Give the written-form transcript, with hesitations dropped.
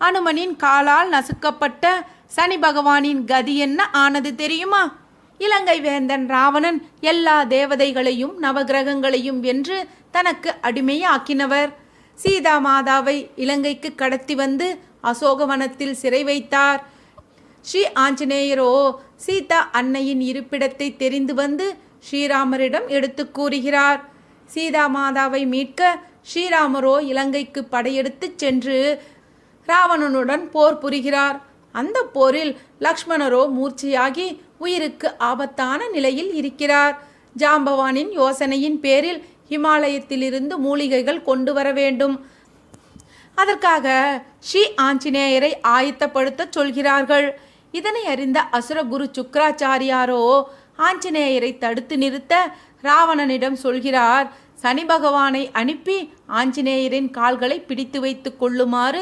அனுமனின் காலால் நசுக்கப்பட்ட சனி பகவானின் கதி என்ன ஆனது தெரியுமா? இலங்கை வேந்தன் ராவணன் எல்லா தேவதைகளையும் நவகிரகங்களையும் வென்று தனக்கு அடிமையாக்கினவர். சீதா மாதாவை இலங்கைக்கு கடத்தி வந்து அசோகவனத்தில் சிறை வைத்தார். ஸ்ரீ ஆஞ்சநேயரோ சீதா அன்னையின் இருப்பிடத்தை தெரிந்து வந்து ஸ்ரீராமரிடம் எடுத்து கூறுகிறார். சீதா மாதாவை மீட்க ஸ்ரீராமரோ இலங்கைக்கு படையெடுத்து சென்று ராவணனுடன் போர் புரிகிறார். அந்த போரில் லக்ஷ்மணரோ மூர்ச்சையாகி உயிருக்கு ஆபத்தான நிலையில் இருக்கிறார். ஜாம்பவானின் யோசனையின் பேரில் ஹிமாலயத்திலிருந்து மூலிகைகள் கொண்டு வர வேண்டும். அதற்காக ஸ்ரீ ஆஞ்சநேயரை ஆயத்தப்படுத்த சொல்கிறார்கள். இதனை அறிந்த அசுரகுரு சுக்கராச்சாரியாரோ ஆஞ்சநேயரை தடுத்து நிறுத்த ராவணனிடம் சொல்கிறார். சனி பகவானை அனுப்பி ஆஞ்சநேயரின் கால்களை பிடித்து வைத்து கொள்ளுமாறு